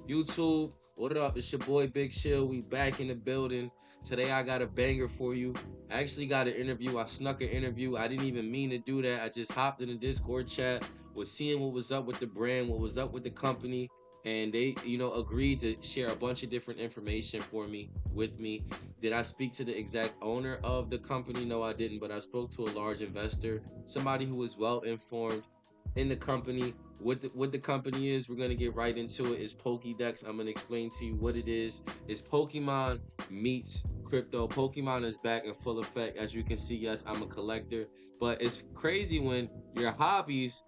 YouTube, what up? It's your boy Big Chill. We back in the building. Today I got a banger for you. I actually got an interview. I snuck an interview. I didn't even mean to do that. I just hopped in the Discord chat, was seeing what was up with the brand, what was up with the company, and they, agreed to share a bunch of different information for me with me. Did I speak to the exact owner of the company? No, I didn't, but I spoke to a large investor, somebody who was well informed in the company. What the company is, we're gonna get right into it. Is Pokedex. I'm gonna explain to you what it is. It's Pokemon meets crypto. Pokemon is back in full effect. As you can see, yes, I'm a collector. But it's crazy when your hobbies,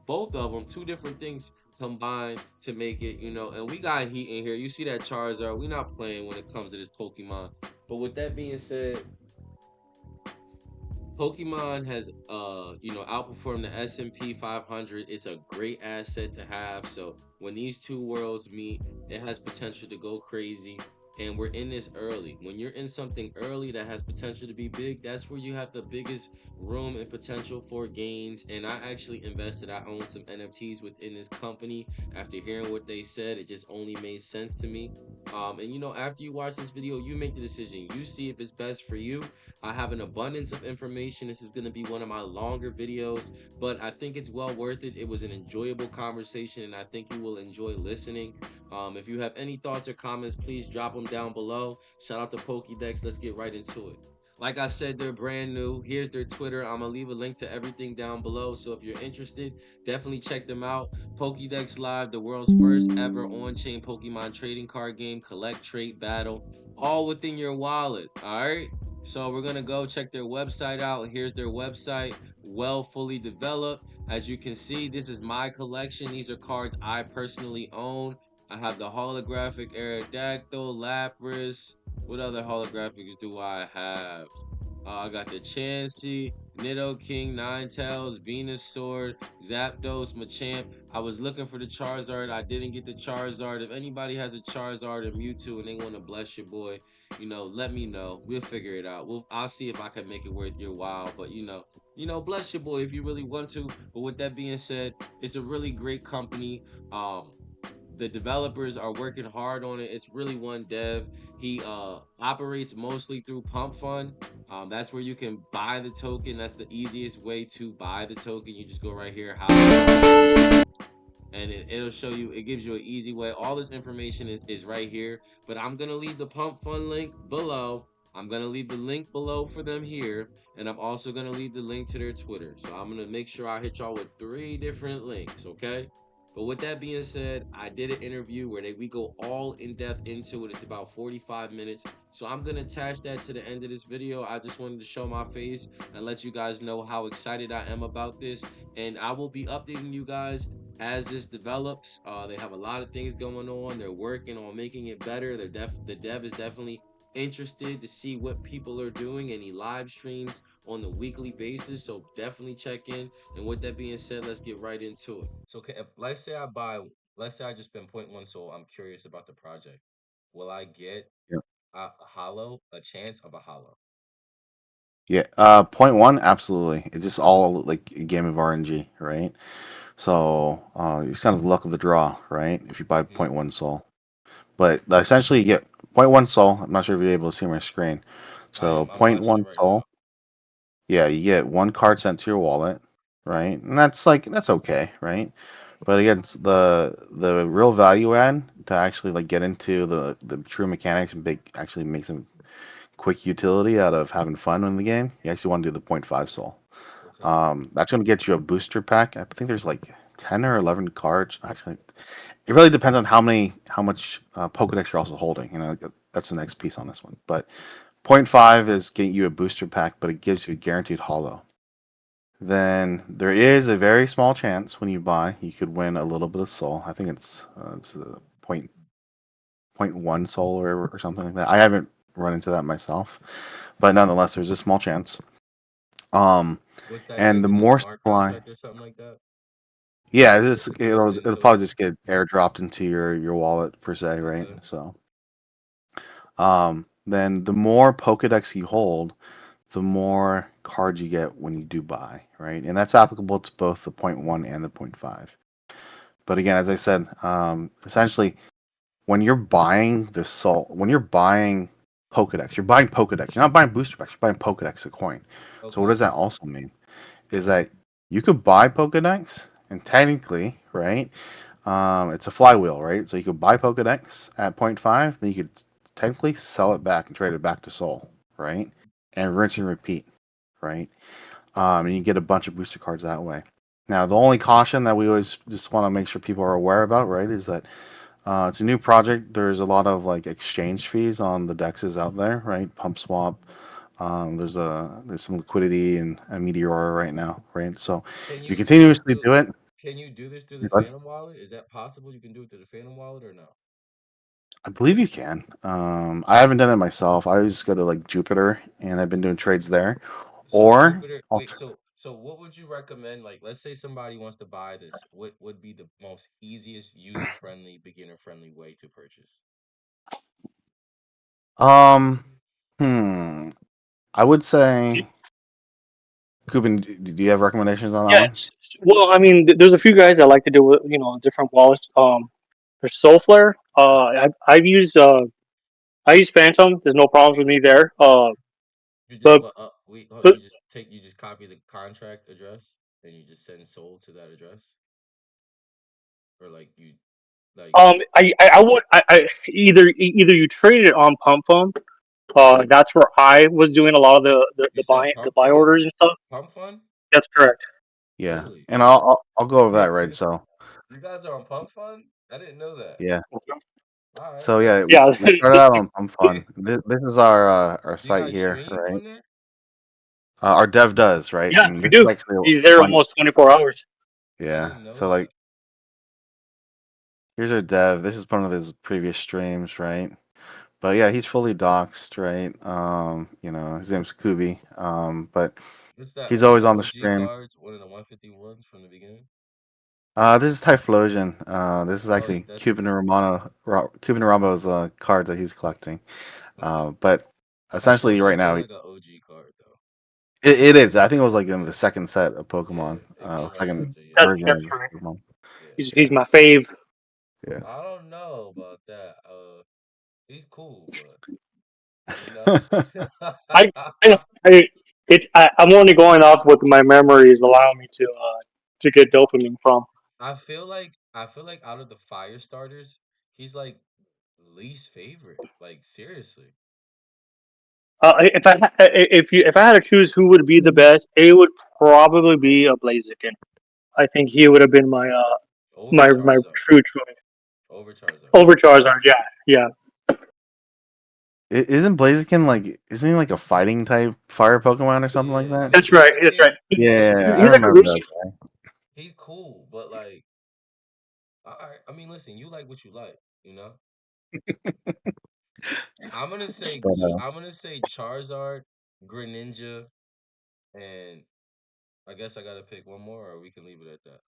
both of them, two different things combined to make it, and we got heat in here. You see that Charizard, we not playing when it comes to this Pokemon. But with that being said, Pokemon has outperformed the S&P 500. It's a great asset to have. So when these two worlds meet, it has potential to go crazy. And we're in this early. When you're in something early that has potential to be big, that's where you have the biggest room and potential for gains. And I actually invested. I own some NFTs within this company. After hearing what they said, it just only made sense to me. And after you watch this video, you make the decision. You see if it's best for you. I have an abundance of information. This is going to be one of my longer videos, but I think it's well worth it. It was an enjoyable conversation, and I think you will enjoy listening. If you have any thoughts or comments, please drop them down below. Shout out to Pokedex. Let's get right into it. Like I said, they're brand new. Here's their Twitter. I'm gonna leave a link to everything down below. So if you're interested, definitely check them out. Pokédex Live, the world's first ever on-chain Pokemon trading card game. Collect, trade, battle, all within your wallet. All right. So we're gonna go check their website out. Here's their website, well fully developed. As you can see, this is my collection. These are cards I personally own. I have the holographic Aerodactyl, Lapras. What other holographics do I have? I got the Chansey, Nidoking, Ninetales, Venusaur, Zapdos, Machamp. I was looking for the Charizard. I didn't get the Charizard. If anybody has a Charizard or Mewtwo and they want to bless your boy, let me know. We'll figure it out. I'll see if I can make it worth your while. But bless your boy if you really want to. But with that being said, it's a really great company. The developers are working hard on it. It's really one dev. He operates mostly through Pump Fund. That's where you can buy the token. That's the easiest way to buy the token. You just go right here, and it'll show you. It gives you an easy way. All this information is right here. But I'm gonna leave the Pump Fund link below. I'm gonna leave the link below for them here, and I'm also gonna leave the link to their Twitter. So I'm gonna make sure I hit y'all with 3 different links. Okay. But with that being said, I did an interview where we go all in depth into it. It's about 45 minutes. So I'm going to attach that to the end of this video. I just wanted to show my face and let you guys know how excited I am about this. And I will be updating you guys as this develops. They have a lot of things going on. They're working on making it better. The dev is definitely interested to see what people are doing, any live streams on the weekly basis, so definitely check in. And with that being said, let's get right into it. So okay, if let's say I just spend point one, so I'm curious about the project. Will I get Yeah. a chance of a hollow? Yeah. Point one, absolutely. It's just all like a game of RNG, right? So it's kind of luck of the draw, right? If you buy Hmm. point one soul. But essentially you get point one soul. I'm not sure if you're able to see my screen. So I'm point watching it one right now. soul. Yeah, you get one card sent to your wallet, right? And that's okay, right? But again, it's the real value add to actually like get into the true mechanics and actually make some quick utility out of having fun in the game. You actually want to do the point five soul. Okay. That's going to get you a booster pack. I think there's like 10 or 11 cards. Actually, it really depends on how much Pokedex you're also holding. That's the next piece on this one. But point five is getting you a booster pack, but it gives you a guaranteed hollow. Then there is a very small chance when you buy, you could win a little bit of soul. I think it's a point one soul or something like that. I haven't run into that myself, but nonetheless, there's a small chance. Um, What's that say? and the With the more smart supply, contract or something like that? yeah, It's built it'll into it. probably just get airdropped into your wallet per se, right? Okay. So, then the more Pokedex you hold, the more cards you get when you do buy, right? And that's applicable to both the point one and the point five. But again, as I said, essentially when you're buying the soul, when you're buying Pokedex, you're buying Pokedex. You're not buying booster packs. You're buying Pokedex a coin. So what Okay. does that also mean? Is that you could buy Pokedex, and technically, right? It's a flywheel, right? So you could buy Pokedex at point 0.5, then you could technically sell it back and trade it back to Soul, right? And rinse and repeat, right? And you get a bunch of booster cards that way. Now, the only caution that we always just want to make sure people are aware about, right, is that it's a new project. There's a lot of like exchange fees on the dexes out there, right? Pump swap. There's some liquidity and a meteor right now, right? So Can if you you continuously do do it, can you do this through the but Phantom wallet? Is that possible? You can do it through the Phantom wallet or no? I believe you can. I haven't done it myself. I just go to like Jupiter and I've been doing trades there. So Or Jupiter, wait, alter- so what would you recommend? Like, let's say somebody wants to buy this. What would be the most easiest, user-friendly, beginner-friendly way to purchase? um, hmm, I would say, Kubin, do you have recommendations on that one? Yes. Well, I mean, there's a few guys that like to do with different wallets. There's Soulflare. I use Phantom. There's no problems with me there. You just But what but you just copy the contract address and you just send sold to that address? Or like you like I would either you trade it on Pump Fund. That's where I was doing a lot of you said the pump buy fund? orders and stuff. Pump fund? That's correct. Yeah, Really? and I'll go over that, right? So You guys are on pump fund? I didn't know that. yeah, All right, so that's yeah, cool. Yeah. we started out on Pump Fun. This is our Do you site guys here, stream right? on there? Our dev does, right? Yeah, And we this is do. actually He's there one. almost 24 hours. I Yeah, didn't know so that. like here's our dev. This is one of his previous streams, right? But yeah, he's fully doxed, right? His name's Kubi. But he's Is this always the on the OG stream. cards, one of the 151s from the beginning? This is Typhlosion. This is Oh, actually that's Cuban and Cuban and Rambo's cards that he's collecting. okay. But essentially, Typhlosion right still now, like a OG card though. it is. I think it was like in the Yeah, second set of yeah. Pokemon, It came right second after. Yeah, version That's of correct. Pokemon. yeah. He's my fave. Yeah. I don't know about that. He's cool, but you know. I, I I'm only going off what my memories allow me to get dopamine from. I feel like out of the fire starters, he's like least favorite. Like seriously, If I had to choose who would be the best, it would probably be a Blaziken. I think he would have been over my Charizard, true choice over Charizard. over Charizard. Yeah, yeah. Isn't Blaziken like isn't he like a fighting type fire Pokemon or something like Yeah, I that? mean That's right. That's right. Yeah, I He's like a Blaziken's remember really that he's cool, but like, all right. I mean, listen, you like what you like, you know. But I'm gonna say Charizard, Greninja, and I guess I gotta pick one more, or we can leave it at that.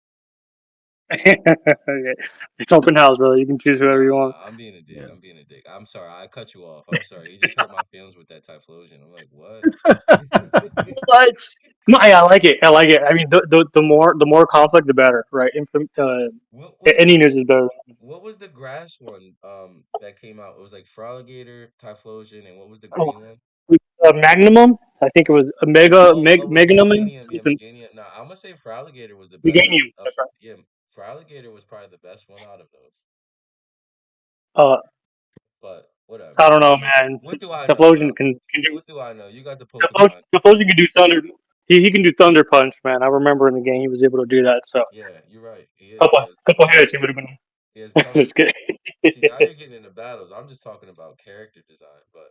it's open house, brother. You can choose whoever you Nah, want. nah, I'm being a dick. yeah. I'm being a dick. I'm sorry. I cut you off. I'm sorry. You just hurt my feelings with that Typhlosion. I'm like, what? What? No, I like it. I like it. I mean, the more conflict, the better, right? what was Any the news is better. what was the grass one that came out? It was like Froligator, Typhlosion, and what was the Oh, green one? Magnum. I think it was a Oh, it was Meganum, Meganium. Yeah, something. Meganium. Nah, I'm gonna say Froligator was the better Meganium. of That's right. yeah, Froligator was probably the best one out of those. Uh, But I whatever. don't I know, mean, man. what do I know, Typhlosion bro? can do. What do I know? You got the Pokemon. Typhlosion can do thunder. He can do thunder punch, man. I remember in the game he was able to do that. So Yeah, you're right. He is. couple hits, he would have been. He has color Just vision. kidding. See, now you're getting into battles. I'm just talking about character design, but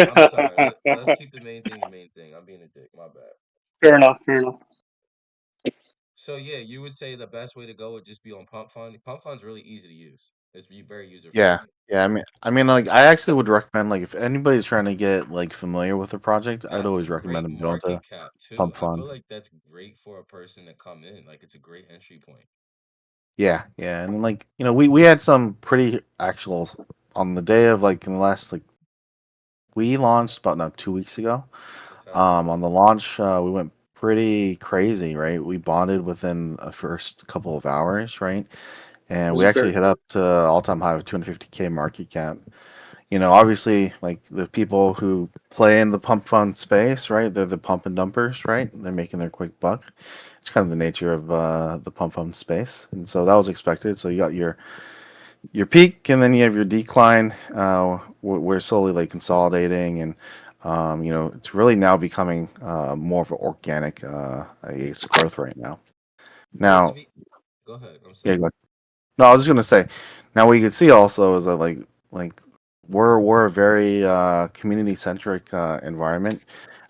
I'm sorry. Let's keep the main thing the main thing. I'm being a dick. My bad. Fair enough. Fair enough. So yeah, you would say the best way to go would just be on Pump Fund. Pump Fund's really easy to use. It's very user Yeah, friendly. yeah. Like I actually would recommend like if anybody's trying to get like familiar with the project, I'd That's always recommend great them going to market cap too. Pump I feel Fun. like that's great for a person to come in. Like it's a great entry point. Yeah, yeah, and like we had some pretty actual on the day of like in the last like we launched about no 2 weeks ago. Okay. On the launch, we went pretty crazy, right? We bonded within the first couple of hours, right? and we Yes, actually sir. hit up to all-time high of 250K market cap. Obviously, like the people who play in the pump fund space, right? They're the pump and dumpers, right? They're making their quick buck. It's kind of the nature of the pump fund space, and so that was expected. So you got your peak, and then you have your decline. We're slowly like consolidating, and it's really now becoming more of an organic growth right now. Well, to Now, be, go ahead. I'm yeah, sorry. go ahead. No, I was just gonna say. Now, what you can see also is that like we're a very community centric environment.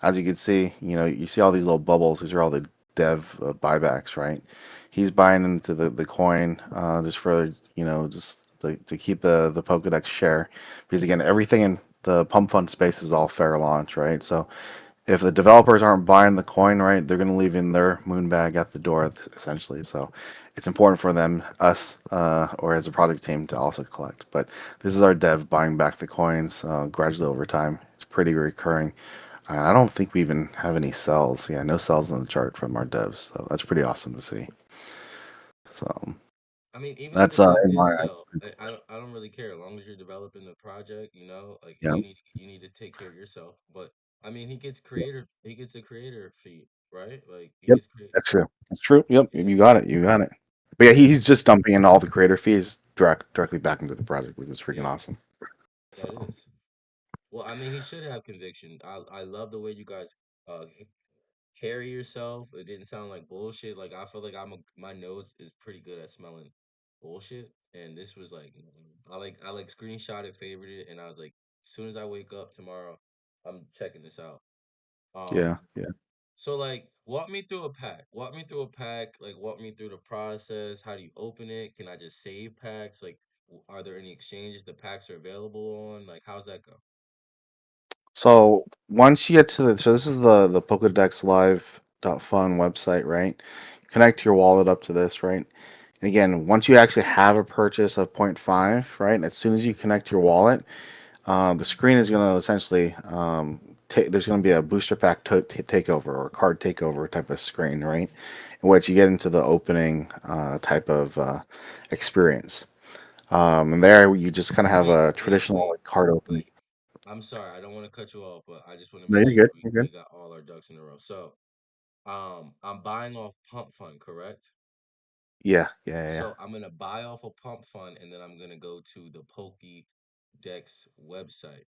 As you can see, you see all these little bubbles. These are all the dev buybacks, right? He's buying into the coin just for just to keep the Pokedex share, because again, everything in the pump fund space is all fair launch, right? So if the developers aren't buying the coin, right, they're going to leave in their moon bag at the door, essentially. So it's important for them, us, or as a project team to also collect. But this is our dev buying back the coins gradually over time. It's pretty recurring. I don't think we even have any sells. Yeah, no sells on the chart from our devs. So that's pretty awesome to see. So I mean, even if the that's dev in is my eyes. sell, I don't really care as long as you're developing the project. Like Yeah. you need to take care of yourself. But I mean, he gets a creator fee, right? Like he Yep. gets create. That's true. That's true. Yep. Yeah, You got it. You got it. But yeah, yeah, he's just dumping in all the creator fees directly back into the project, which is freaking yeah. awesome. That So is. Well, I mean, he should have conviction. I love the way you guys carry yourself. It didn't sound like bullshit. Like I feel like my nose is pretty good at smelling bullshit, and this was like I like screenshotted, favorited it, and I was like, as soon as I wake up tomorrow, I'm checking this out. yeah, Um, yeah. so like walk me through a pack. Walk me through a pack. Like walk me through the process. How do you open it? Can I just save packs? Like are there any exchanges the packs are available on? Like how's that go? So once you get to so this is the Pokedex Live.fun website, right? Connect your wallet up to this, right? And again, once you actually have a purchase of point 0.5, right? As soon as you connect your wallet, the screen is going to essentially there's going to be a booster pack takeover or card takeover type of screen, right? In which you get into the opening type of experience. And there you just kind of have Wait, a wait, traditional wait, like, card opening. wait. I'm sorry, I don't want to cut you off, but I just want to No, make you're sure good. You're we good. got all our ducks in a row. So, I'm buying off Pump Fund, correct? Yeah, yeah, yeah. So I'm gonna buy off a Pump Fund, and then I'm gonna go to the Pokédex website,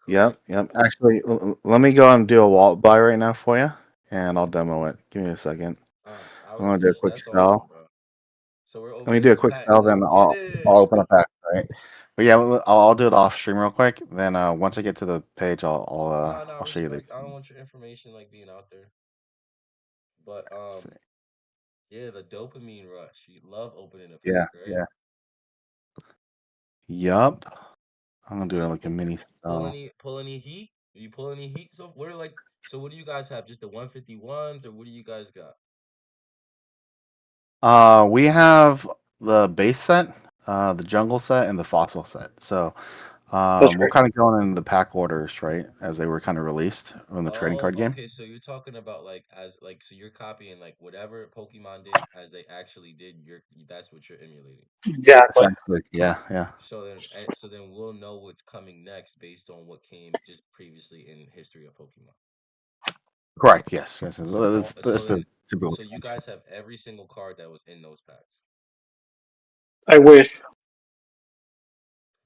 Yep, correct? yep. Actually, let me go and do a wallet buy right now for you, and I'll demo it. Give me a second. I I'm would gonna do a appreciate. quick That's awesome, sell. bro. So we're Let me opening do a a quick pack. sell, Let's then get I'll it. open a pack, right? But yeah, I'll do it off stream real quick. Then once I get to the page, No, no, I I'll show you the respect. I don't exchange. want your information like being out there. But Let's see. yeah, the dopamine rush. You love opening a Yeah, pack, right? yeah. Yup. I'm gonna do Any like a mini sell. pull any heat? You pull any heat? So what are like so what do you guys have? Just the 151s or what do you guys got? We have the base set, the jungle set, and the fossil set. So That's we're great. kind of going in the pack orders, right, as they were kind of released on the trading Oh, card game. okay. So you're talking about like as like so you're copying like whatever Pokemon did as they actually did. That's what you're emulating. Exactly. Essentially, yeah, yeah. So then we'll know what's coming next based on what came just previously in history of Pokemon. Correct. Yes, yes. All so It's the then typical so you change. guys have every single card that was in those packs. I wish.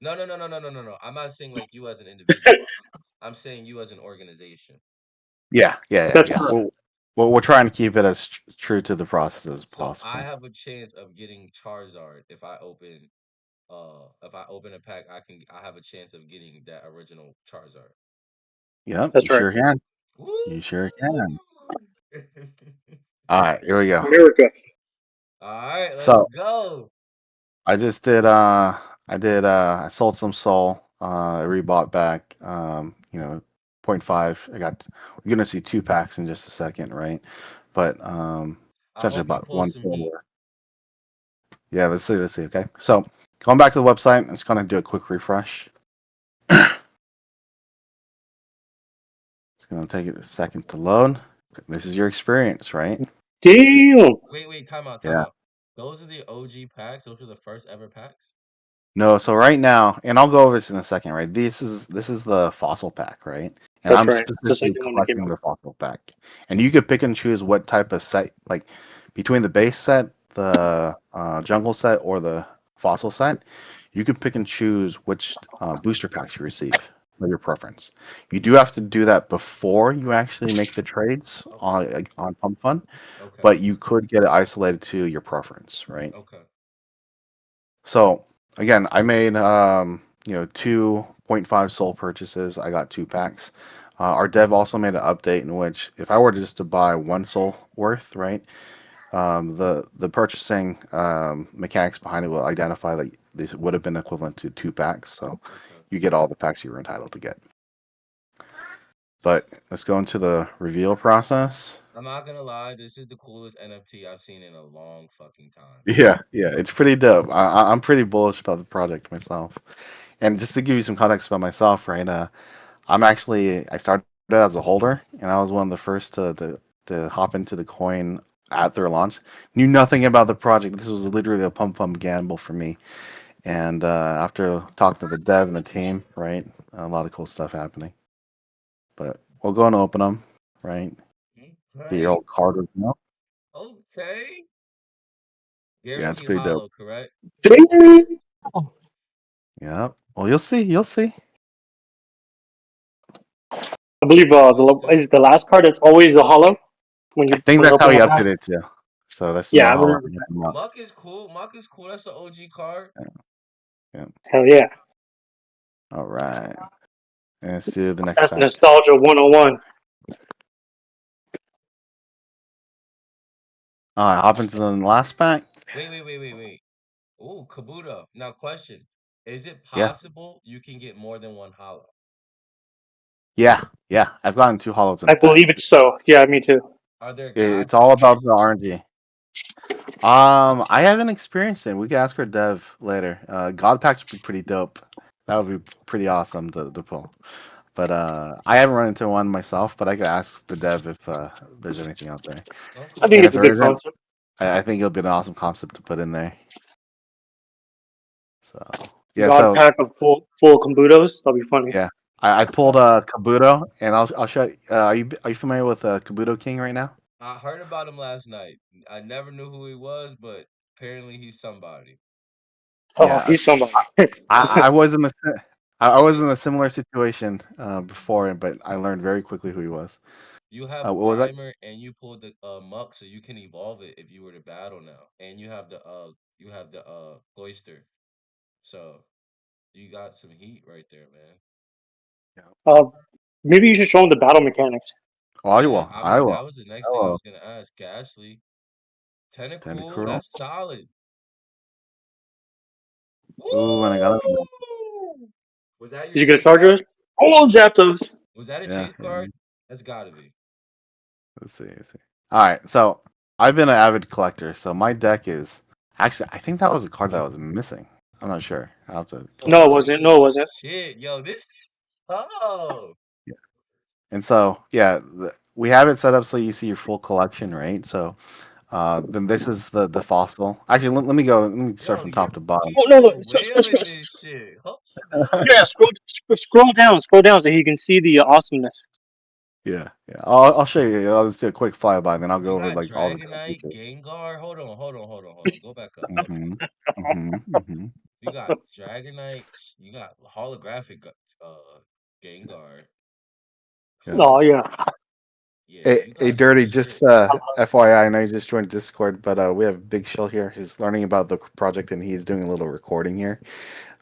No, no, no, no, no, no, no, no. I'm not saying like you as an individual. I'm saying you as an organization. Yeah, yeah, yeah, That's yeah. correct. Well, we're trying to keep it as true to the process as So I possible. have a chance of getting Charizard if I open a pack, I have a chance of getting that original Charizard. Yep, you That's right. sure can. You sure Woo! can. All right, here we go. America. All right, let's So go. I just I sold some soul. I rebought back point 0.5. We're gonna see two packs in just a second, right? But I essentially hope you about pull one some heat. silver. Yeah, let's see, okay. So going back to the website, I'm just gonna do a quick refresh. It's gonna take it a second to load. This is your experience, right? Damn. Wait, time out, time Yeah. out. Those are the OG packs. Those were the first ever packs. No, so right now, and I'll go over this in a second, right? This is the fossil pack, right? And That's I'm right. Just like specifically the one that came collecting out. the fossil pack. And you could pick and choose what type of set, like between the base set, the jungle set, or the fossil set. You could pick and choose which booster packs you receive of your preference. You do have to do that before you actually make the trades Okay. on Pump Fun, Okay. but you could get it isolated to your preference, right? Okay. So again, I made 2.5 soul purchases. I got 2 packs. Our dev also made an update in which if I were to just to buy 1 soul worth, right, the purchasing mechanics behind it will identify that this would have been equivalent to 2 packs. So Okay. you get all the packs you were entitled to get. But let's go into the reveal process. I'm not gonna lie. This is the coolest NFT I've seen in a long fucking time. Yeah, it's pretty dope. I'm pretty bullish about the project myself. And just to give you some context about myself, right? I started as a holder, and I was one of the first to hop into the coin at their launch. Knew nothing about the project. This was literally a pump pump gamble for me. And after talking to the dev and the team, right, a lot of cool stuff happening. But we'll go and open them, right? Get your Okay. old card with you. Okay. Yeah, it's Guaranteed pretty dope. hollow, correct? Damn! Yeah. Well, you'll see. You'll see. I believe Twister. is the last card. It's always the hollow I think when you that's how open he one pack. updated it too. So that's the Yeah, new I hollow. remember that. Muck is cool. Muck is cool. That's an OG card. Yeah. Yeah. Hell yeah, All right. And let's see the next that's pack. nostalgia 101. All right, hop into the last pack. Wait. Ooh, Kabuto. Now, question: is it Yeah, possible you can get more than one hollow? yeah. I've gotten 2 hollows in I a pack. believe it's so. Yeah, me too. Are there god It's all about the packs? RNG. I haven't experienced it. We can ask our dev later. God packs would be pretty dope. That would be pretty awesome to pull. But I haven't run into one myself. But I could ask the dev if there's anything out there. I Okay. think And if it's a there good isn't, concept. I think it'll be an awesome concept to put in there. So yeah, God so pack of full kombudos. That'll be funny. yeah, I pulled Kabuto, and I'll show. Are you familiar with Kabuto King right now? I heard about him last night. I never knew who he was, but apparently he's somebody. Oh, Yeah, he's somebody. Wait, I was in I was wait. in a similar situation before, but I learned very quickly who he was. You have What was that? Grimer and you pulled the Muck, so you can evolve it if you were to battle now. And you have the Cloister. So you got some heat right there, man. Yeah. uh, maybe you should show him the battle mechanics. Oh, I Yeah, will. I I mean will. that was the I next thing I will. was gonna ask. Ghastly, Tentacool, Tentacruel. that's solid. Ooh, and I got it. Woo! Was that your Did you get a chase charger? card? Oh, Zapdos. Was that a Yeah, chase yeah. card? That's gotta be. Let's see. Let's see. All right. So I've been an avid collector. So my deck is actually. I think that was a card that was missing. I'm not sure. I'll have to pull No, it it up. wasn't. Holy No, it wasn't. shit, yo, this is tough. Yeah. And so yeah, we have it set up so you see your full collection, right? So then this is the fossil. Actually, let me go. Let me start Yo, from you're top to bottom. Oh no, no. you're wailing this shit. Hold Yeah, on. scroll down so you can see the awesomeness. Yeah. I'll show you. I'll just do a quick flyby, then I'll go You over got like all the Dragonite, features. Gengar. Hold on. Go back up. Mm-hmm. You got Dragonite. You got holographic Gengar, Yeah. Oh Haunter. yeah. Yeah, Hey, you hey, got some Dirty, shit. just FYI, I know you just joined Discord, but we have Big Shill here. He's learning about the project and he's doing a little recording here.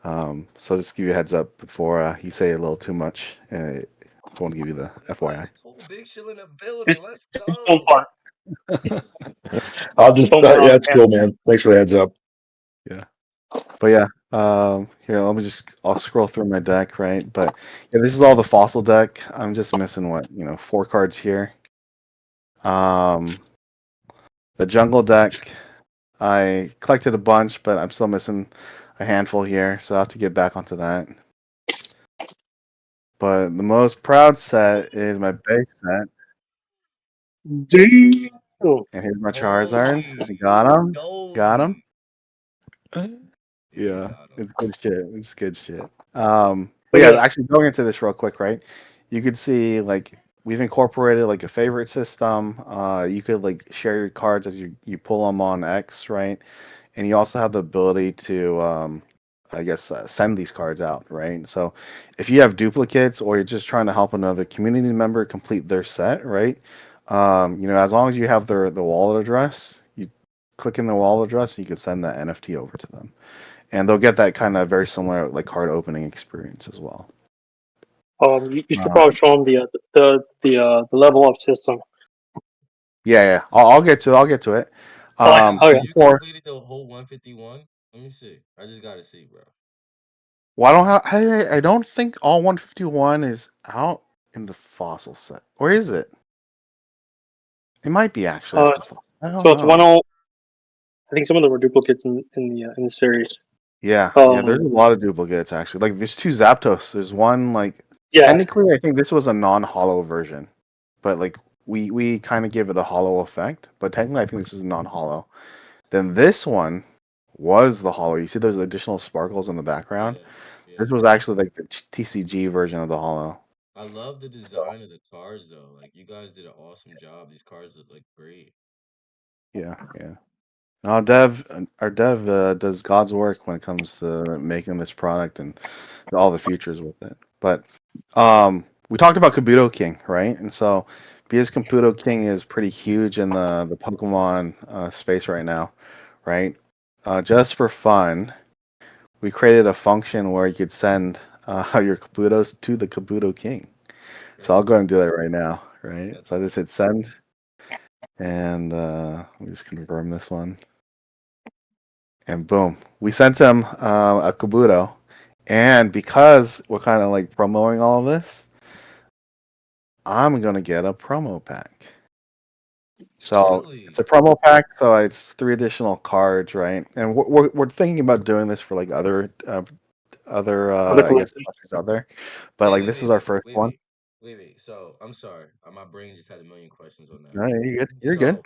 So just give you a heads up before you say a little too much. Just want to give you the Let's FYI. go. Big shit in the building. Just, Let's just don't go. part. I'll just Don't part on yeah, the it's cool, camera. man. Thanks for the heads up. Yeah. But yeah, here, I'll scroll through my deck, right? But yeah, this is all the fossil deck. I'm just missing 4 cards here. Um, the jungle deck, I collected a bunch, but I'm still missing a handful here, so I have to get back onto that. But the most proud set is my base set. Damn. Oh, And here's my Charizard. I Holy, got him. Got him. holy. Yeah, you Yeah, got him. it's good shit. It's good shit. But look yeah, at actually going into this real quick, right? You could see like we've incorporated like a favorite system. You could like share your cards as you pull them on X, right? And you also have the ability to, I guess, send these cards out, right? So if you have duplicates or you're just trying to help another community member complete their set, right? As long as you have the wallet address, you click in the wallet address, you can send that NFT over to them and they'll get that kind of very similar like card opening experience as well. you should Uh, probably show them the level up system. yeah, yeah. I'll get to it. Oh, Wait, so okay. you Before completed the whole 151? Let me see. I just gotta see, bro. well, I don't have. I don't think all 151 is out in the fossil set, or is it? It might be actually Uh, after the fossil. I don't so it's one know. oh. I think some of them were duplicates in the series. Yeah, yeah. There's a Um, lot of duplicates actually. Like there's two Zapdos. There's one like yeah. technically I think this was a non-hollow version, but like we kind of give it a hollow effect. But technically I think this is non-hollow. Then this one was the hollow. You see those additional sparkles in the background? Yeah, This yeah. was actually like the TCG version of the hollow. I love the So, design of the cars though. Like you guys did an awesome job. These cars look like great. Yeah, yeah. Our dev does God's work when it comes to making this product and all the futures with it. But we talked about Kabuto King, right? And so because Kabuto King is pretty huge in the Pokemon space right now, right? Just for fun, we created a function where you could send your Kabutos to the Kabuto King. So That's I'll go and do that amazing. right now, right? That's So I just hit amazing. send, and let me just confirm this one, and boom, we sent him a Kabuto. And because we're kind of like promoting all of this, I'm gonna get a promo pack. So it's a Really? promo pack, so it's three additional cards, right? And we're thinking about doing this for like other for the I guess collective. collectors out there, but Wait, like wait, this wait, is our wait, first wait, one. wait, wait. So I'm sorry. My brain just had a million questions on that. No, you're good. You're good. So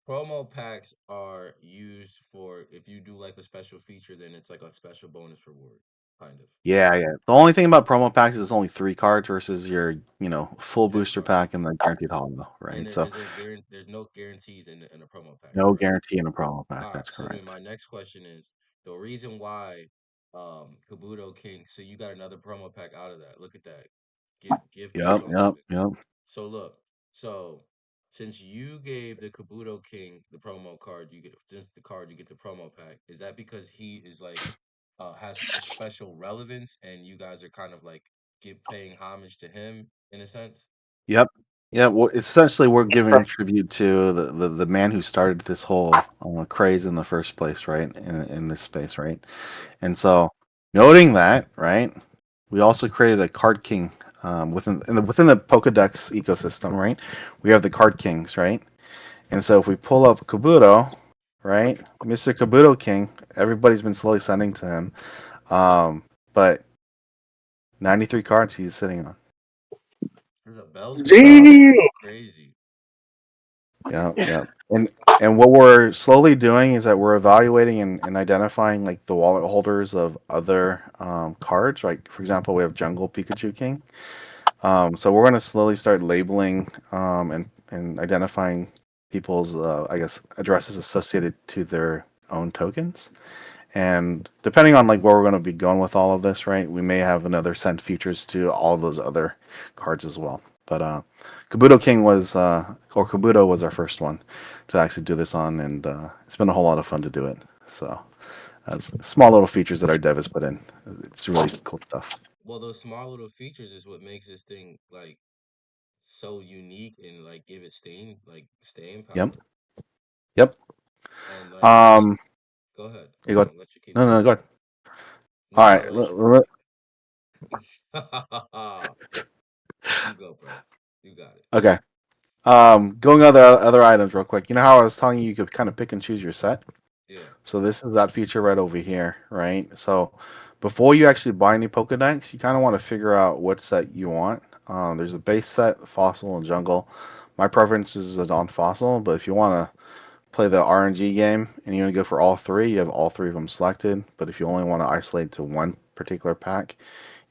promo packs are used for if you do like a special feature, then it's like a special bonus reward, kind of. Yeah, yeah. The only thing about promo packs is it's only three cards versus your, full 10 booster cards. pack and the guaranteed hollow, And right? there So is there's no guarantees in a promo pack, no correct? guarantee in a promo pack. All right. That's So then correct. my next question is the reason why Kabuto King, so you got another promo pack out of that. Look at that. Give keeps Yep, on yep, giving. yep, So look, so since you gave the Kabuto King the promo card, you get since the card you get the promo pack. Is that because he is like has a special relevance and you guys are kind of like give paying homage to him in a sense? yep, yeah. Well, essentially, we're giving tribute to the man who started this whole craze in the first place, right? In Yeah, this space, right? yeah. And so, noting that, right, we also created a card king within the Pokedex ecosystem, right? We have the card kings, right? And so if we pull up Kabuto, right, Mr. Kabuto King, everybody's been slowly sending to him, but 93 cards he's sitting on. There's a Bell's So Palsy. Damn. Crazy. yeah, yeah, and what we're slowly doing is that we're evaluating and identifying like the wallet holders of other cards. Like for example, we have Jungle Pikachu King. So we're going to slowly start labeling and identifying people's, I guess, addresses associated to their own tokens. And depending on like where we're going to be going with all of this, right, we may have another send features to all those other cards as well. But Kabuto King or Kabuto was our first one to actually do this on, and it's been a whole lot of fun to do it. So small little features that our dev has put in. It's really cool stuff. Well, those small little features is what makes this thing like so unique and like give it staying Yep. power. Yep. And like this, Um, go ahead. you I'm go. gonna let you keep No, no, going. go ahead. No, All no, right. I'll let you. You go, bro. You got it. Okay. Going other items real quick. You know how I was telling you you could kind of pick and choose your set? Yeah. So this is that feature right over here, right? So before you actually buy any Pokedex, you kind of want to figure out what set you want. There's a base set, fossil, and jungle. My preference is on fossil, but if you want to play the RNG game and you want to go for all three, you have all three of them selected. But if you only want to isolate to one particular pack,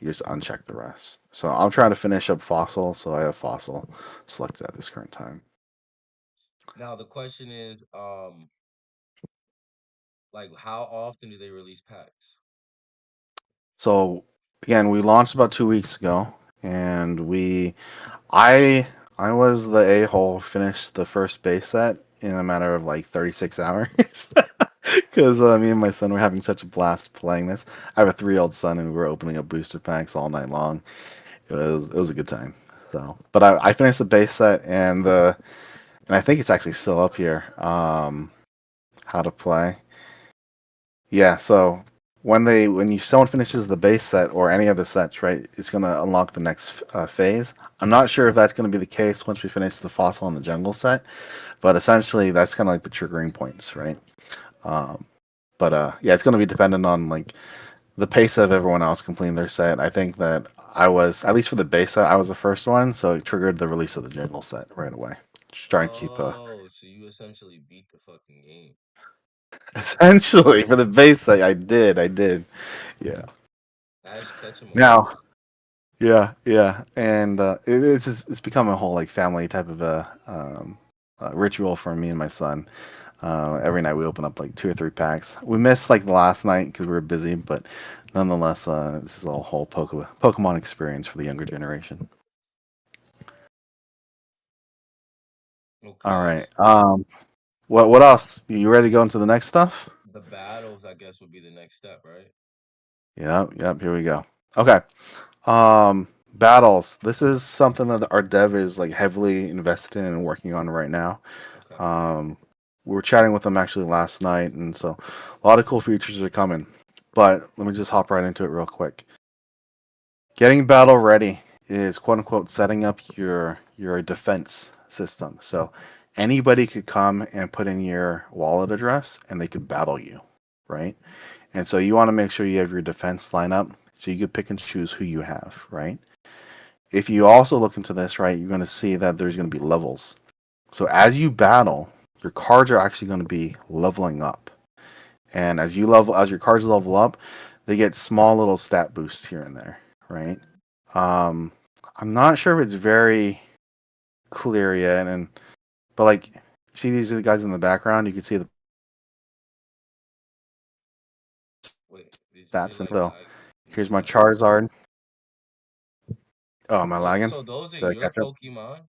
you just uncheck the rest. So I'm trying to finish up fossil, so I have fossil selected at this current time. Now the question is, like how often do they release packs? So again, we launched about 2 weeks ago, and I I was the a hole finished the first base set in a matter of like 36 hours because me and my son were having such a blast playing this. I have a 3-year-old son, and we were opening up booster packs all night long. It was a good time. So, but I finished the base set, and I think it's actually still up here. How to play. Yeah, so when someone finishes the base set or any of the sets, right, it's gonna unlock the next phase. I'm not sure if that's gonna be the case once we finish the fossil and the jungle set, but essentially that's kind of like the triggering points, right? Um, but yeah, it's gonna be dependent on like the pace of everyone else completing their set. I think that I was, at least for the base set, I was the first one, so it triggered the release of the jungle set right away. Just trying to keep Oh, so you essentially beat the fucking game. essentially for the base set. I did, yeah. Ash Ketchum Now, award. yeah, and it's become a whole like family type of ritual for me and my son. Every night we open up like 2 or 3 packs. We missed like the last night because we were busy, but nonetheless, this is a whole Pokemon experience for the younger generation. All Okay, right. What else? You ready to go into the next stuff? the battles, I guess, would be the next step, right? Yep. Here we go. Okay. Battles. This is something that our dev is like heavily invested in and working on right now. Okay. Um, we were chatting with them actually last night, and so a lot of cool features are coming. But let me just hop right into it real quick. Getting battle ready is quote unquote setting up your defense system. So anybody could come and put in your wallet address, and they could battle you, right? And so you want to make sure you have your defense line up so you can pick and choose who you have, right? If you also look into this, right, you're going to see that there's going to be levels. So as you battle, your cards are actually going to be leveling up. And as your cards level up, they get small little stat boosts here and there, right? Um, I'm not sure if it's very clear yet, but like, see these are the guys in the background. You can see the Wait, you're stats, and like so lag. You here's just my went out. Charizard. Oh, am I lagging? So those are Did I your catch up? Pokemon?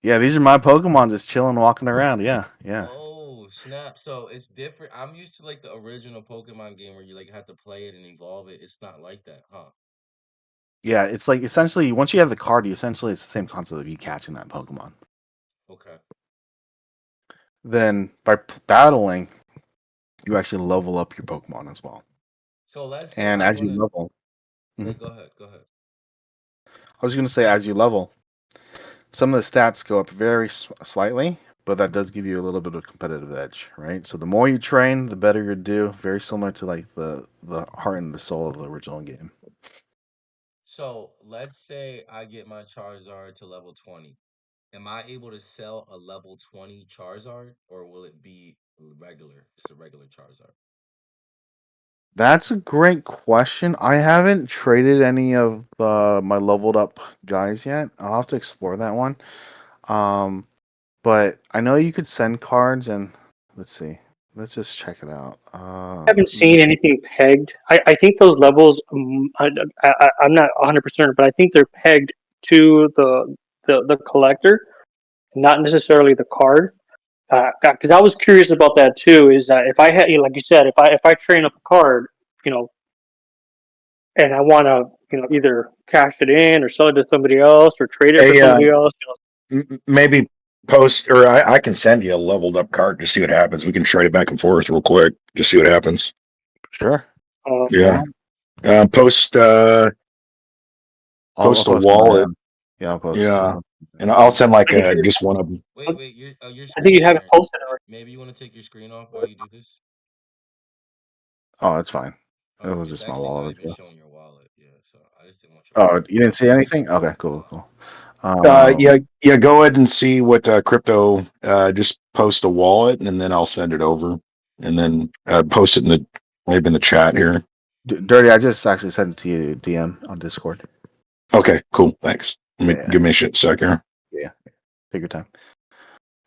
Yeah, these are my Pokemon just chilling, walking around. Yeah. Oh, snap. So it's different. I'm used to like the original Pokemon game where you like had to play it and evolve it. It's not like that, huh? Yeah, it's like essentially once you have the card, you essentially it's the same concept of you catching that Pokemon. Okay. Then by battling, you actually level up your Pokemon as well. So let's say And I as want you to. level, Yeah, Mhm. go ahead. Go ahead. I was going to say as you level, some of the stats go up very slightly, but that does give you a little bit of competitive edge, right? So the more you train, the better you do. Very similar to like the heart and the soul of the original game. So let's say I get my Charizard to level 20. Am I able to sell a level 20 Charizard or will it be regular, just a regular Charizard? That's a great question. I haven't traded any of my leveled up guys yet. I'll have to explore that one. Um, but I know you could send cards, and let's see. Let's just check it out. Haven't seen anything pegged. I think those levels. I'm not 100%, but I think they're pegged to the collector, not necessarily the card. Because I was curious about that too. Is that if I had, like you said, if I train up a card, you know, and I want to, either cash it in or sell it to somebody else or trade it for Hey, somebody else. maybe post or I can send you a leveled up card to see what happens. We can trade it back and forth real quick. Just see what happens. Sure. If you Yeah. want, Post I'll post a post my wallet. I'll post. Yeah. And I'll send like I can see. just one of them. Wait, your I think screen you have it sharing. posted already. Maybe you want to take your screen off while you do this? Oh, that's fine. It was It's just my actually not wallet even address. showing your wallet. Yeah, so I just didn't want your Oh, wallet. you didn't see anything? Okay, cool, Nah. cool. Um, Yeah. Go ahead and see what crypto. Just post a wallet, and then I'll send it over, and then post it in the maybe in the chat here. Dirty, I just actually sent it to you DM on Discord. Okay, cool. Thanks. Let me Yeah, give me a shit sec here. yeah. Take your time.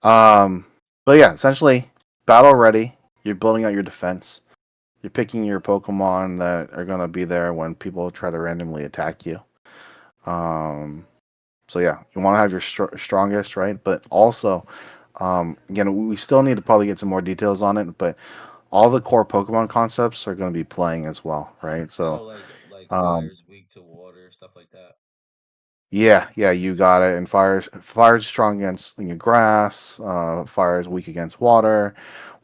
Um, but yeah, essentially, battle ready. You're building out your defense. You're picking your Pokemon that are gonna be there when people try to randomly attack you. Um, so yeah, you want to have your strongest, right? But also, again, we still need to probably get some more details on it. But all the core Pokemon concepts are going to be playing as well, right? So, So like um, fire's weak to water, stuff like that. yeah, yeah, you got it. And fire's strong against grass. Fire is weak against water.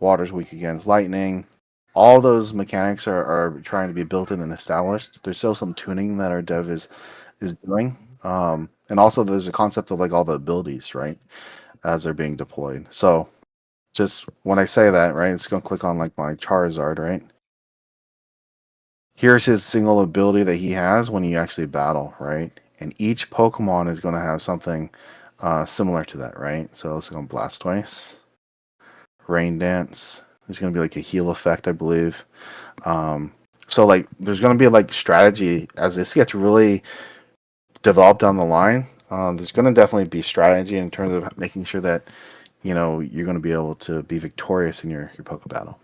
Water's weak against lightning. All those mechanics are trying to be built in and established. There's still some tuning that our dev is doing. And also there's a concept of like all the abilities, right, as they're being deployed. So just when I say that, right, it's gonna click on like my Charizard, right? Here's his single ability that he has when you actually battle, right? And each Pokemon is going to have something similar to that, right? So let's go Blast Twice, Rain Dance. There's going to be like a heal effect, I believe. Um, so like, there's going to be like strategy as this gets really developed down the line. There's going to definitely be strategy in terms of making sure that you're going to be able to be victorious in your Poke battle.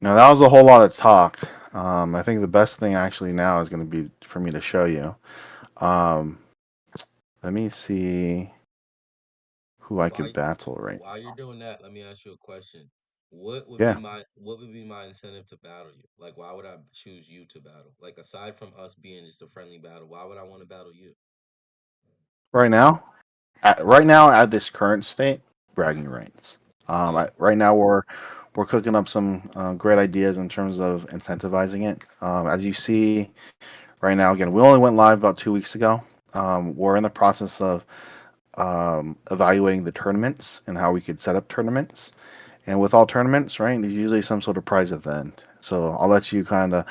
Now that was a whole lot of talk. I think the best thing actually now is going to be for me to show you. Um, let me see who I Why could battle right. while you're doing that, let me ask you a question. Yeah, What would be my incentive to battle you? Like why would I choose you to battle? Like aside from us being just a friendly battle, why would I want to battle you? right now, at this current state, bragging rights. Yeah. Right now we're cooking up some great ideas in terms of incentivizing it. As you see right now, again, we only went live about 2 weeks ago. We're in the process of evaluating the tournaments and how we could set up tournaments. And with all tournaments, right, there's usually some sort of prize at the end. So I'll let you kind of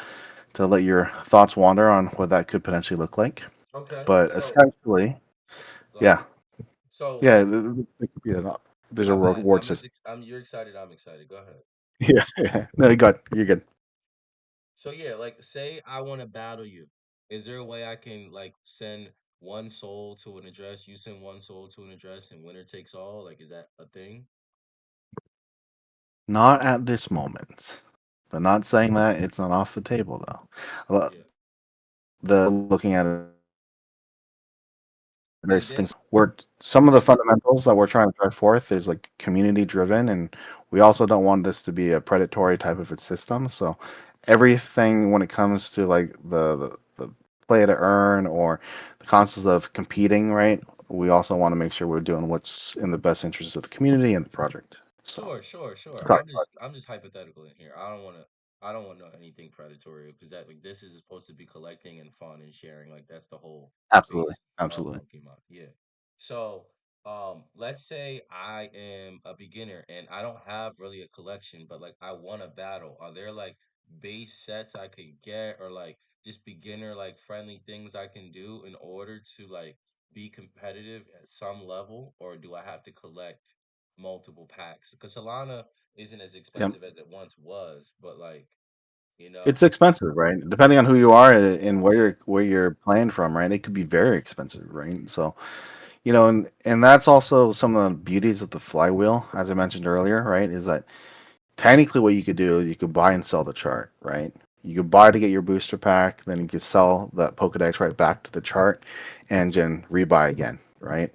to let your thoughts wander on what that could potentially look like. Okay. But essentially, So go yeah, ahead. So yeah, like it could be there's a my bad. reward system. I'm you're excited, I'm excited. Go ahead. Yeah, yeah. No, you're good. So yeah, like say I want to battle you. Is there a way I can like send one soul to an address, you send one soul to an address, and winner takes all? Like, is that a thing? Not at this moment, but not saying that it's not off the table though. Yeah. The looking at it, And there's then things where some of the and then fundamentals that we're trying to drive forth is like community driven, and we also don't want this to be a predatory type of a system. So everything when it comes to like the play to earn or the concepts of competing, right? We also want to make sure we're doing what's in the best interest of the community and the project. So sure. sorry, I'm just hypothetical in here. I don't want no anything predatory because that like this is supposed to be collecting and fun and sharing. Like that's the whole absolutely, base of absolutely. Pokemon. Yeah. So let's say I am a beginner and I don't have really a collection, but like I want to battle. Are there like base sets I can get or like just beginner like friendly things I can do in order to like be competitive at some level, or do I have to collect multiple packs? Because Solana isn't as Yeah. expensive as it once was, but like, you know, It's expensive, right? Depending on who you are and yeah, where you're playing from, right? It could be very expensive, right? So, and that's also some of the beauties of the flywheel, as I mentioned earlier, right? Is that technically what you could do is you could buy and sell the chart, right? You could buy to get your booster pack, then you could sell that Pokedex right back to the chart and then rebuy again, right?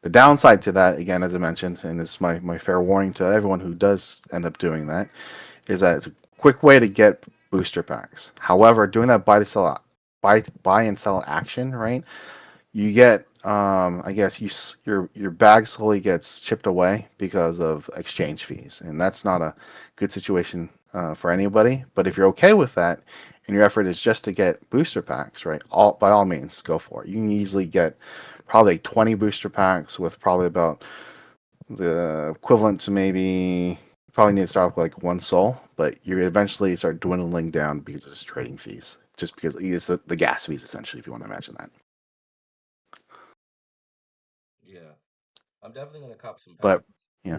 The downside to that, again, as I mentioned, and this is my fair warning to everyone who does end up doing that, is that it's a quick way to get booster packs. However, doing that buy and sell action, right? You get I guess your bag slowly gets chipped away because of exchange fees, and that's not a good situation for anybody. But if you're okay with that, and your effort is just to get booster packs, right? All by all means, go for it. You can easily get probably 20 booster packs with probably about the equivalent to maybe you probably need to start with like one soul, but you eventually start dwindling down because of trading fees. just because it's the gas fees essentially, if you want to imagine that. Yeah, I'm definitely gonna cop some But packs. yeah,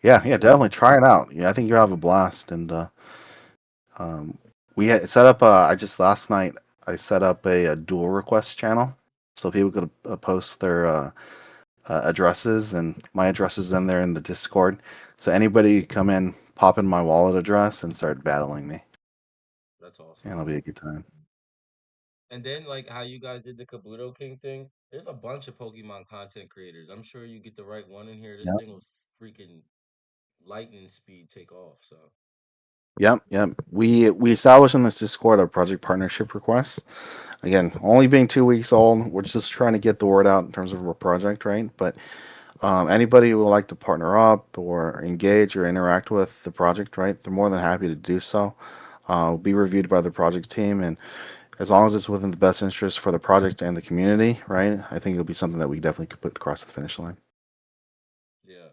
Do yeah, you? definitely try it out. Yeah, I think you'll have a blast. And um, we had set up. I just last night I set up a dual request channel, so people could post their addresses, and my address is in there in the Discord. So anybody come in, pop in my wallet address, and start battling me, That's and awesome. it'll be a good time. And then like how you guys did the Kabuto King thing. There's a bunch of Pokemon content creators. I'm sure you get the right one in here. This Yep, thing will freaking lightning speed take off. So yep. We established in this Discord a project partnership request. Again, only being 2 weeks old, we're just trying to get the word out in terms of our project, right? But anybody who would like to partner up or engage or interact with the project, right? They're more than happy to do so. Be reviewed by the project team, and as long as it's within the best interest for the project and the community, right? I think it'll be something that we definitely could put across the finish line. yeah.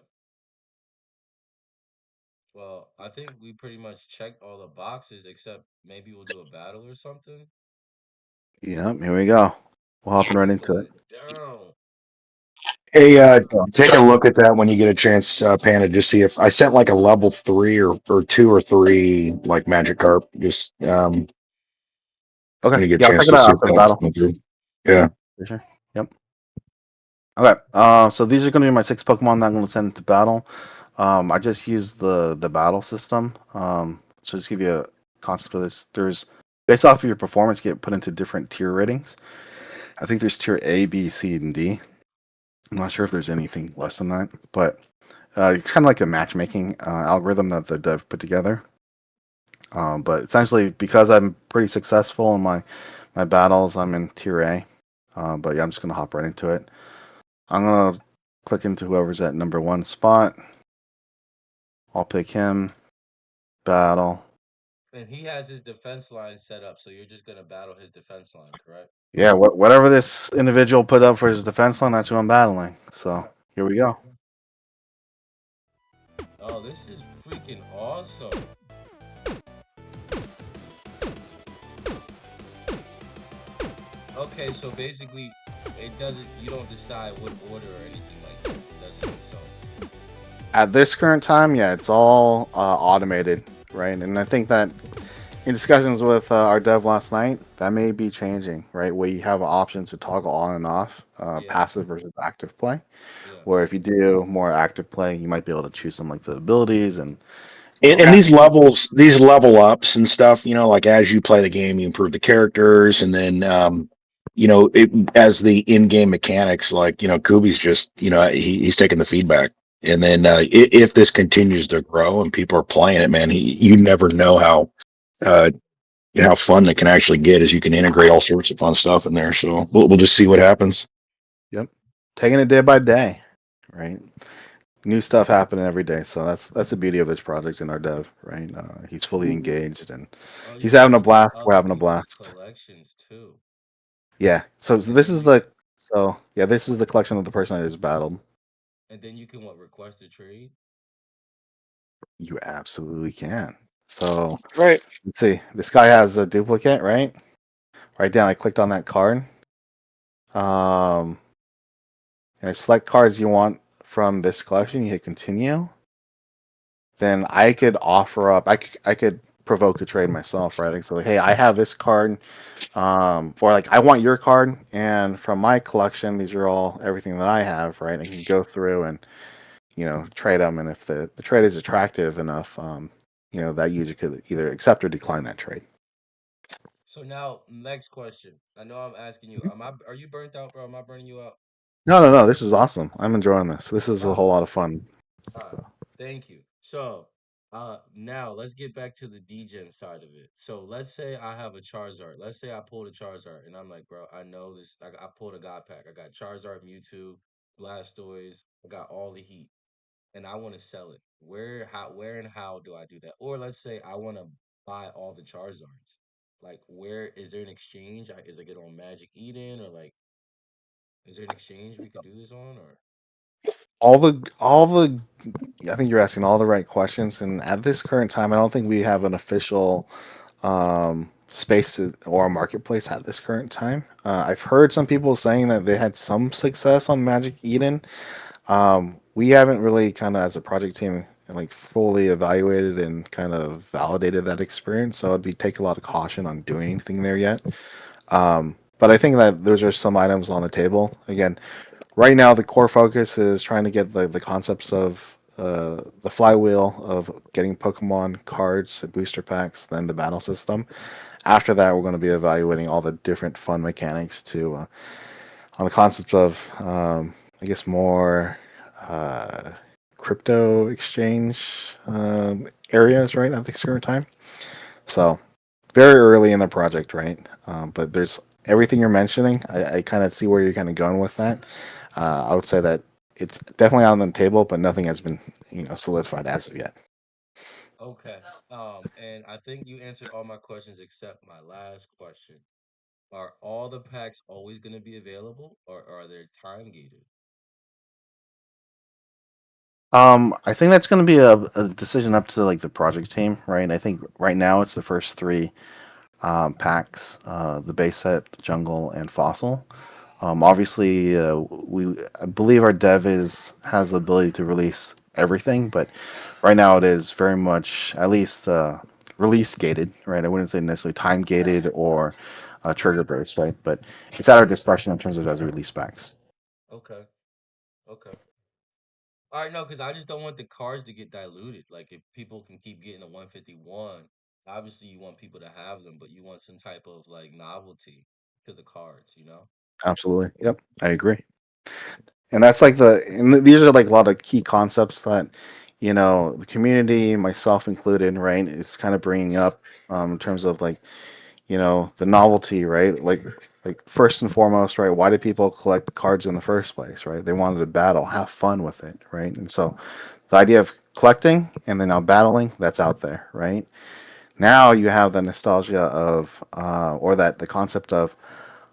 Well, I think we pretty much checked all the boxes except maybe we'll do a battle or something. Yep, here we go. We're hopping right Let's into go it. down. Hey, Uh, take a look at that when you get a chance, Panda. Just see if I sent like a level 3 or 2 or 3 like Magic Carp. Just Okay, when you get a yeah, I'll check chance it to out see if after the that's battle. coming through. Yeah. For sure. Yep. Okay. So these are going to be my 6 Pokemon that I'm going to send into battle. I just used the battle system. So just give you a concept of this. There's based off of your performance, you get put into different tier ratings. I think there's tier A, B, C, and D. I'm not sure if there's anything less than that, but it's kind of like a matchmaking algorithm that the dev put together. But essentially, because I'm pretty successful in my battles, I'm in tier A. But yeah, I'm just gonna hop right into it. I'm gonna click into whoever's at number one spot. I'll pick him. Battle. and he has his defense line set up, so you're just gonna battle his defense line, correct? Yeah, whatever this individual put up for his defense line, that's who I'm battling. So here we go. Oh, this is freaking awesome. Okay, so basically, it doesn't. You don't decide what order or anything like that. It does it itself. At this current time, yeah, it's all automated, right? And I think that in discussions with our dev last night, that may be changing, right? Where you have options to toggle on and off, Yeah, passive versus active play. yeah. Where if you do more active play, you might be able to choose some like the abilities and And passive. these level ups and stuff, like as you play the game, you improve the characters, and then as the in-game mechanics, like Kubi's just he's taking the feedback, and then if this continues to grow and people are playing it, man, you never know uh, how fun it can actually get as you can integrate all sorts of fun stuff in there. So we'll just see what happens. Yep, taking it day by day, right? New stuff happening every day, so that's the beauty of this project and our dev, right? He's fully engaged and Oh, you he's can having a look at blast. We're other having a people's blast. collections too, Yeah. and then you This is the collection of the person I just battled. can what request a trade. You absolutely can. So Right. let's see. This guy has a duplicate, right? Right down. I clicked on that card. Um, and I select cards you want from this collection. You hit continue. Then I could offer up. I could provoke a trade myself, right? So like, hey, I have this card. Or like I want your card, and from my collection, these are all everything that I have, right? I can go through and trade them, and if the trade is attractive enough, that user could either accept or decline that trade. So now, next question. I know I'm asking you. Are you burnt out, bro? Am I burning you out? No, no, no. This is awesome. I'm enjoying this. This is a All whole right. lot of fun. All right. Thank you. So, now let's get back to the degen side of it. So let's say I have a Charizard. Let's say I pulled a Charizard, and I'm like, bro, I know this. I pulled a God pack. I got Charizard, Mewtwo, Blastoise. I got all the heat, and I want to sell it. Where, and how do I do that? Or let's say I want to buy all the Charizards. Like, where is there an exchange? Is it get on Magic Eden, or like, is there an exchange we could do this on, or? All the I think you're asking all the right questions, and at this current time, I don't think we have an official space or a marketplace at this current time. I've heard some people saying that they had some success on Magic Eden. We haven't really kind of as a project team like fully evaluated and kind of validated that experience, so I'd be take a lot of caution on doing anything there yet. But I think that those are some items on the table. Again, right now the core focus is trying to get the concepts of the flywheel of getting Pokemon cards, booster packs, then the battle system. After that, we're going to be evaluating all the different fun mechanics to on the concepts of I guess more uh, crypto exchange areas right at the current time. So very early in the project, right? But there's everything you're mentioning. I kind of see where you're kind of going with that. I would say that it's definitely on the table, but nothing has been solidified as of yet. Okay. And I think you answered all my questions except my last question. Are all the packs always going to be available, or are they time gated? I think that's going to be a decision up to like the project team, right? I think right now it's the first three packs: the base set, jungle, and fossil. Obviously, we I believe our dev is has the ability to release everything, but right now it is very much at least release gated, right? I wouldn't say necessarily time gated or trigger based, right? But it's at our discretion in terms of as release packs. Okay. Okay. All right, no, because I just don't want the cards to get diluted. Like, if people can keep getting a 151, obviously you want people to have them, but you want some type of like novelty to the cards, you know? Absolutely, yep, I agree. And that's like these are like a lot of key concepts that the community, myself included, right, is kind of bringing up in terms of like the novelty, right? Like first and foremost, right? Why do people collect cards in the first place, right? They wanted to battle, have fun with it, right? And so the idea of collecting and then now battling, that's out there, right? Now you have the nostalgia of, or that the concept of,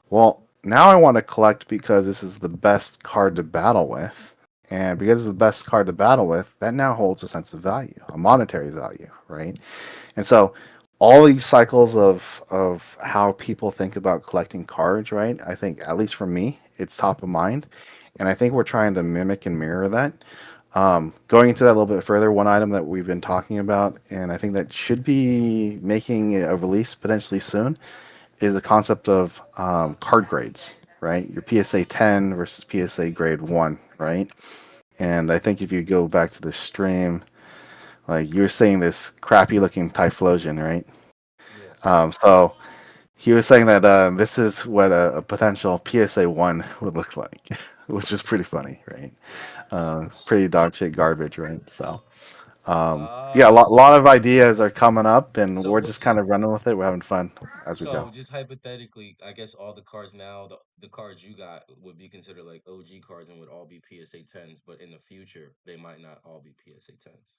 well, now I want to collect because this is the best card to battle with. And because it's the best card to battle with, that now holds a sense of value, a monetary value, right? And so all these cycles of how people think about collecting cards, right? I think at least for me, it's top of mind, and I think we're trying to mimic and mirror that. Going into that a little bit further, one item that we've been talking about, and I think that should be making a release potentially soon, is the concept of card grades, right? Your PSA 10 versus PSA grade 1, right? And I think if you go back to the stream, like you were saying this crappy looking Typhlosion, right? Yeah. So he was saying that this is what a potential PSA 1 would look like, which is pretty funny, right? Pretty dog shit garbage, right? So, yeah, a Uh, lot so of ideas are coming up, and so we're just what's kind of running with it. We're having fun as we go. so just hypothetically, I guess all the cards now, the cards you got would be considered like OG cards and would all be PSA 10s, but in the future they might not all be PSA 10s.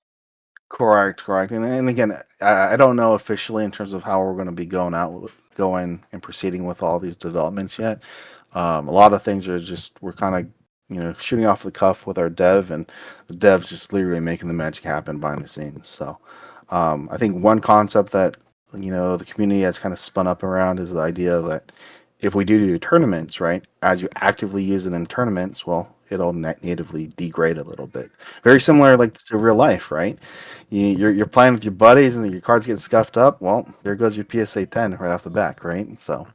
Correct, correct. And again, I don't know officially in terms of how we're going to be going and proceeding with all these developments yet. A lot of things are just we're kind of shooting off the cuff with our dev, and the dev's just literally making the magic happen behind the scenes. So I think one concept that the community has kind of spun up around is the idea that if we do tournaments, right, as you actively use it in tournaments, well, it'll natively degrade a little bit. Very similar like to real life, right? You're playing with your buddies and your cards get scuffed up. Well, there goes your PSA 10 right off the back, right? So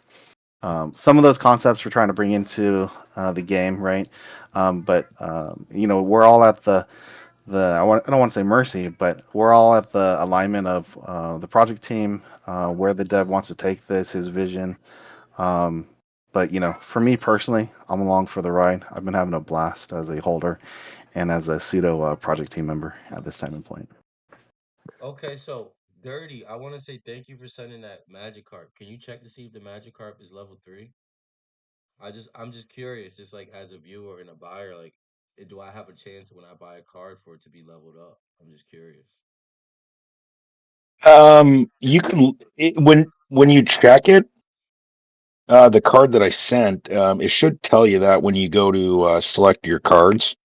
some of those concepts we're trying to bring into the game, right? But we're all at I don't want to say mercy, but we're all at the alignment of the project team, where the dev wants to take this, his vision. Um, but for me personally, I'm along for the ride. I've been having a blast as a holder and as a pseudo project team member at this time and point. Okay, so Dirty, I want to say thank you for sending that Magikarp. Can you check to see if the Magikarp is level 3? I'm just curious, just like as a viewer and a buyer, like do I have a chance when I buy a card for it to be leveled up? I'm just curious. You can when you check it, the card that I sent, it should tell you that when you go to select your cards.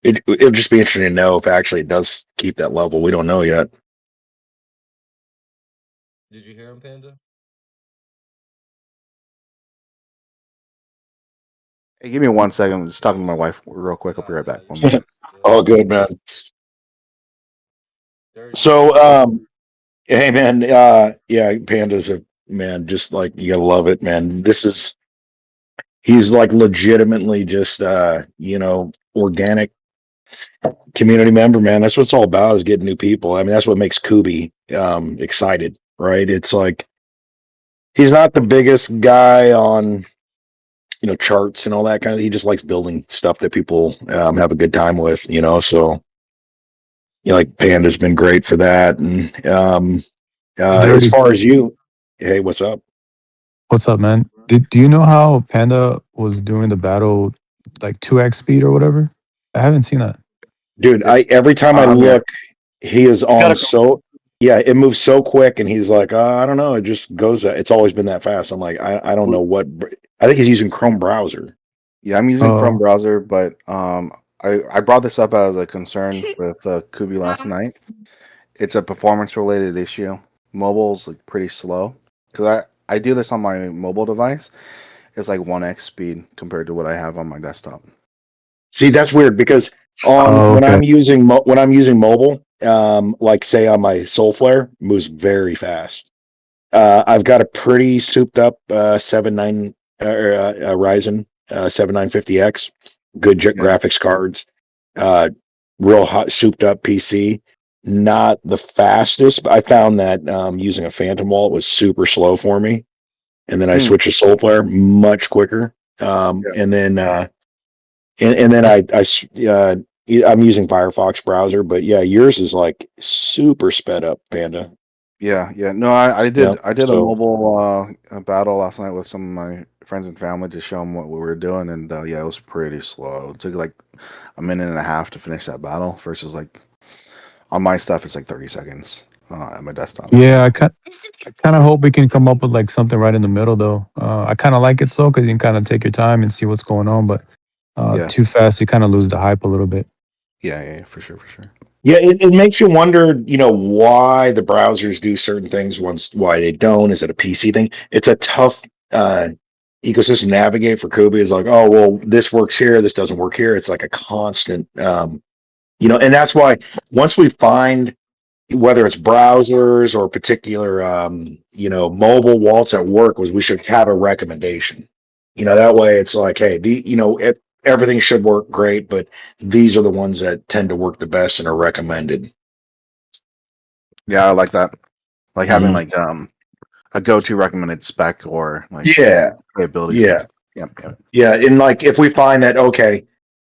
It'll just be interesting to know if actually it does keep that level. We don't know yet. Did you hear him, Panda? Hey, give me 1 second. I'm just talking to my wife real quick. I'll be right Nah, back. you 1 minute. good. You good. All good, man. Dirty, you So, there? hey, man, yeah, Panda's a man. Just like you gotta love it, man. He's like legitimately just, organic community member, man. That's what it's all about is getting new people. I mean, that's what makes Kubi excited, right? It's like he's not the biggest guy on charts and all that kind of. He just likes building stuff that people have a good time with, so like Panda's been great for that. And Hey, as Dirty, far as you, hey, what's up, what's up, man? Do you know how Panda was doing the battle like 2x speed or whatever? I haven't seen that. dude? I It's every time I I'm here. look, he is He's got on to go. so. Yeah, it moves so quick, and he's like, I don't know, it just goes. It's always been that fast. I'm like, I don't know what. I think he's using Chrome browser. Yeah, I'm using Chrome Oh, browser, but I brought this up as a concern with Kubi last night. It's a performance related issue. Mobile's like pretty slow because I do this on my mobile device. It's like 1x speed compared to what I have on my desktop. See, that's weird because on oh, when okay. when I'm using mobile, like say on my Soulflare, moves very fast. I've got a pretty souped up 7 9 Ryzen 7950X, good Yeah. graphics cards, uh, real hot souped up PC. Not the fastest, but I found that using a Phantom wallet was super slow for me, and then I Hmm. switched to Soulflare much quicker. Yeah. And then I'm using Firefox browser, but yeah, yours is like super sped up, Panda. Yeah. Yeah. No, I Yeah. did a So mobile battle last night with some of my friends and family to show them what we were doing, and yeah, it was pretty slow. It took like a minute and a half to finish that battle versus like on my stuff it's like 30 seconds at my desktop. Yeah, So I kind of hope we can come up with like something right in the middle though. I kind of like it slow because you can kind of take your time and see what's going on, but yeah. too fast you kind of lose the hype a little bit. Yeah. Yeah. Yeah, for sure. For sure. yeah, it makes you wonder, why the browsers do certain things, why they don't. Is it a PC thing? It's a tough uh, ecosystem to navigate for Kubi. It's like, oh well, this works here, this doesn't work here. It's like a constant, and that's why once we find whether it's browsers or particular mobile wallets at work, was we should have a recommendation. That way it's like, hey, everything should work great, but these are the ones that tend to work the best and are recommended. Yeah, I like that. Like having Hmm. like a go-to recommended spec or like Yeah, ability yeah, stuff. Yep. Yep. yeah. And like if we find that, okay,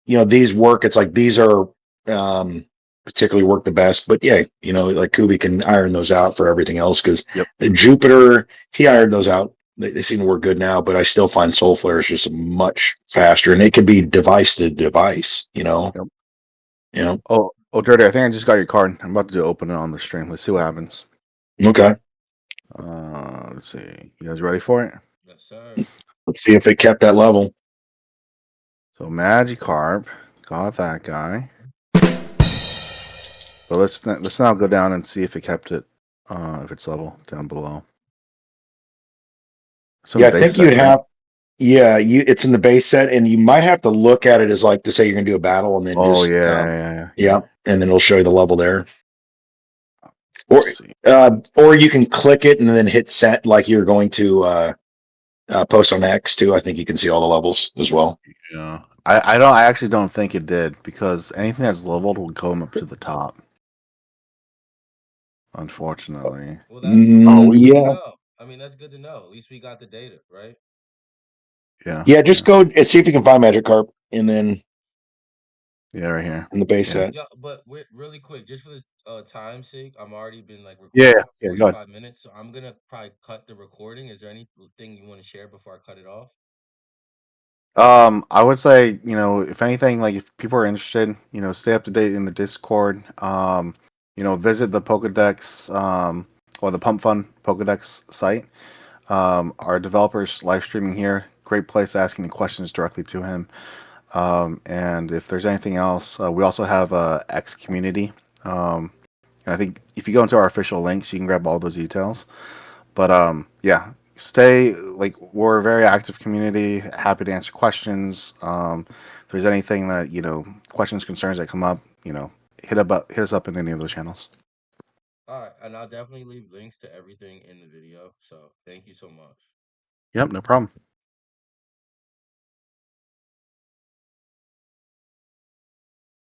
these work, it's like these are um particularly work the best. But yeah, like Kubi can iron those out for everything else, because Yep. the Jupiter, he ironed those out. They seem to work good now, but I still find Soulflare is just much faster, and it can be device to device. Yep. You know. Oh, Dirty, I think I just got your card. I'm about to open it on the stream. Let's see what happens. Okay, Let's see. You guys ready for it? Yes, sir. let's see if it kept that level. So Magikarp got that guy. But let's now go down and see if it kept it. If it's level down below. It's in Yeah, the I base think set, you'd right? have. Yeah, it's in the base set, and you might have to look at it as like to say you're gonna do a battle, and then Oh just yeah. yeah, and then it'll show you the level there. Let's Or see. or you can click it and then hit set like you're going to post on X too. I think you can see all the levels as well. Yeah. I actually don't think it did because anything that's leveled will go up to the top. Unfortunately. Well, that's good to Yeah, know. I mean, that's good to know. At least we got the data, right? Yeah. yeah. Just Yeah. go and see if you can find Magikarp, and then Yeah. Right here. in the base Yeah. set. Yeah, but really quick, just for this time sake, I'm already been like Yeah. recording for Yeah. Go ahead. 45 minutes, so I'm gonna probably cut the recording. Is there anything you want to share before I cut it off? I would say, if anything, like if people are interested, stay up to date in the Discord. Visit the Pokedex, or the Pump Fun Pokedex site. Our developers live streaming here. Great place to ask any questions directly to him. And if there's anything else, we also have a X community. And I think if you go into our official links, you can grab all those details. But yeah, stay like we're a very active community. Happy to answer questions. If there's anything that questions, concerns that come up, hit us up in any of those channels. All right, and I'll definitely leave links to everything in the video. So thank you so much. Yep, no problem.